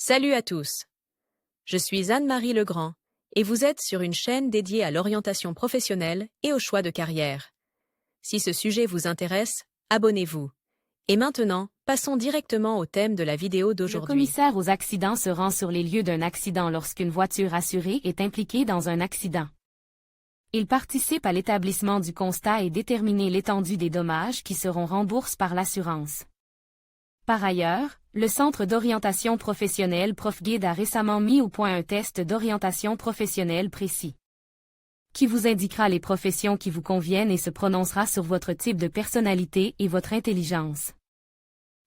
Salut à tous. Je suis Anne-Marie Legrand et vous êtes sur une chaîne dédiée à l'orientation professionnelle et au choix de carrière. Si ce sujet vous intéresse, abonnez-vous. Et maintenant, passons directement au thème de la vidéo Le d'aujourd'hui. commissaire aux accidents se rend sur les lieux d'un accident lorsqu'une voiture assurée est impliquée dans un accident. Il participe à l'établissement du constat et déterminer l'étendue des dommages qui seront remboursés par l'assurance. Par ailleurs, le Centre d'orientation professionnelle ProfGuide a récemment mis au point un test d'orientation professionnelle précis, qui vous indiquera les professions qui vous conviennent et se prononcera sur votre type de personnalité et votre intelligence.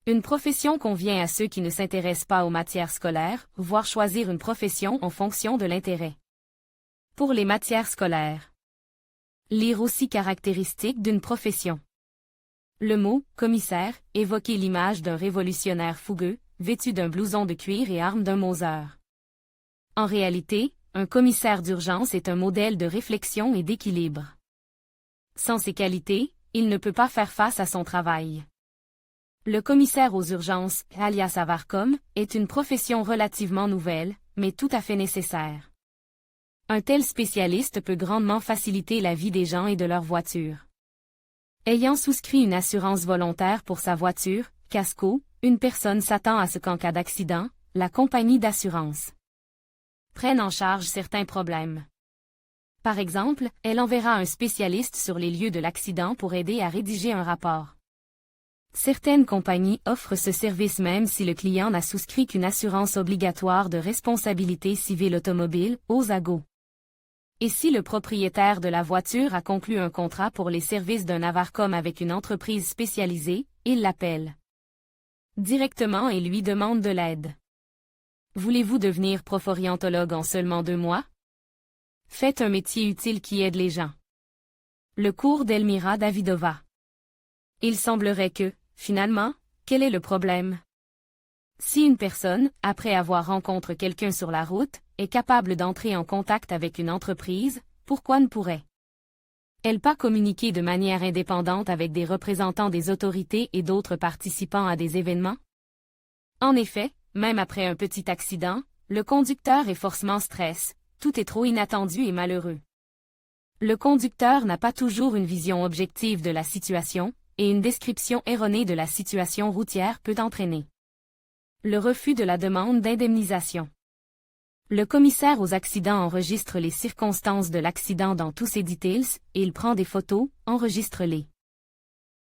Une profession convient à ceux qui ne s'intéressent pas aux matières scolaires, voire choisir une profession en fonction de l'intérêt. Pour les matières scolaires, lire aussi caractéristiques d'une profession. Le mot « commissaire » évoquait l'image d'un révolutionnaire fougueux, vêtu d'un blouson de cuir et arme d'un Mauser. En réalité, un commissaire d'urgence est un modèle de réflexion et d'équilibre. Sans ces qualités, il ne peut pas faire face à son travail. Le commissaire aux urgences, alias AVARCOM, est une profession relativement nouvelle, mais tout à fait nécessaire. Un tel spécialiste peut grandement faciliter la vie des gens et de leur voiture. Ayant souscrit une assurance volontaire pour sa voiture, Casco, une personne s'attend à ce qu'en cas d'accident, la compagnie d'assurance prenne en charge certains problèmes. Par exemple, elle enverra un spécialiste sur les lieux de l'accident pour aider à rédiger un rapport. Certaines compagnies offrent ce service même si le client n'a souscrit qu'une assurance obligatoire de responsabilité civile automobile, OSAGO. Et si le propriétaire de la voiture a conclu un contrat pour les services d'un AVARCOM avec une entreprise spécialisée, il l'appelle directement et lui demande de l'aide. Voulez-vous devenir proforientologue en seulement 2 mois? Faites un métier utile qui aide les gens. Le cours d'Elmira Davidova. Il semblerait que, finalement, quel est le problème? Si une personne, après avoir rencontré quelqu'un sur la route, est capable d'entrer en contact avec une entreprise, pourquoi ne pourrait-elle pas communiquer de manière indépendante avec des représentants des autorités et d'autres participants à des événements? En effet, même après un petit accident, le conducteur est forcément stressé, tout est trop inattendu et malheureux. Le conducteur n'a pas toujours une vision objective de la situation, et une description erronée de la situation routière peut entraîner le refus de la demande d'indemnisation. Le commissaire aux accidents enregistre les circonstances de l'accident dans tous ses details, et il prend des photos, enregistre les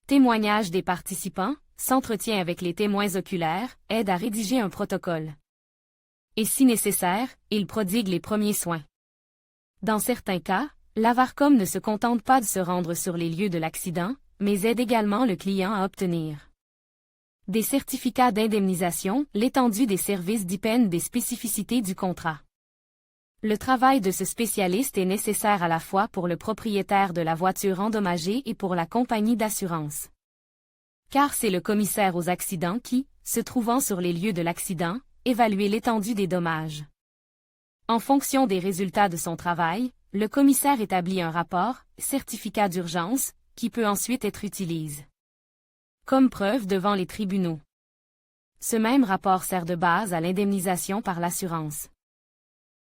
témoignages des participants, s'entretient avec les témoins oculaires, aide à rédiger un protocole. Et si nécessaire, il prodigue les premiers soins. Dans certains cas, l'AVARCOM ne se contente pas de se rendre sur les lieux de l'accident, mais aide également le client à obtenir des certificats d'indemnisation, l'étendue des services dépend des spécificités du contrat. Le travail de ce spécialiste est nécessaire à la fois pour le propriétaire de la voiture endommagée et pour la compagnie d'assurance. Car c'est le commissaire aux accidents qui, se trouvant sur les lieux de l'accident, évalue l'étendue des dommages. En fonction des résultats de son travail, le commissaire établit un rapport, certificat d'urgence, qui peut ensuite être utilisé comme preuve devant les tribunaux. Ce même rapport sert de base à l'indemnisation par l'assurance.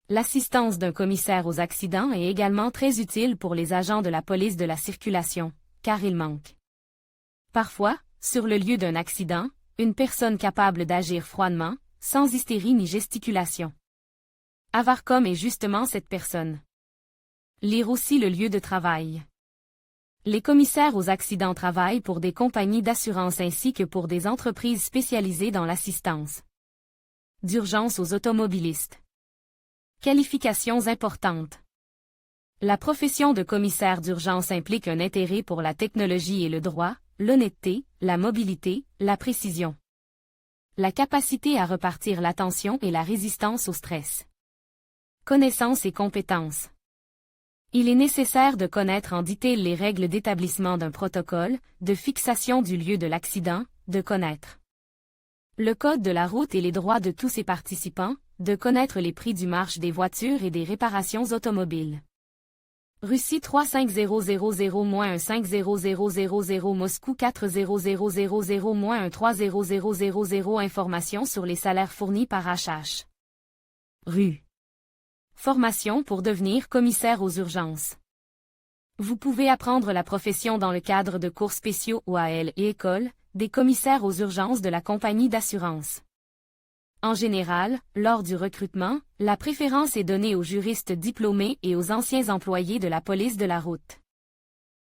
L'assistance d'un commissaire aux accidents est également très utile pour les agents de la police de la circulation, car il manque parfois, sur le lieu d'un accident, une personne capable d'agir froidement, sans hystérie ni gesticulation. AVARCOM est justement cette personne. Lire aussi le lieu de travail. Les commissaires aux accidents travaillent pour des compagnies d'assurance ainsi que pour des entreprises spécialisées dans l'assistance d'urgence aux automobilistes. Qualifications importantes. La profession de commissaire d'urgence implique un intérêt pour la technologie et le droit, l'honnêteté, la mobilité, la précision, la capacité à repartir l'attention et la résistance au stress. Connaissances et compétences. Il est nécessaire de connaître en détail les règles d'établissement d'un protocole, de fixation du lieu de l'accident, de connaître le code de la route et les droits de tous ses participants, de connaître les prix du marché des voitures et des réparations automobiles. Russie 35000-15000 Moscou 40000-13000 Informations sur les salaires fournis par HH. Rue. Formation pour devenir commissaire aux urgences. Vous pouvez apprendre la profession dans le cadre de cours spéciaux OAL et école, des commissaires aux urgences de la compagnie d'assurance. En général, lors du recrutement, la préférence est donnée aux juristes diplômés et aux anciens employés de la police de la route.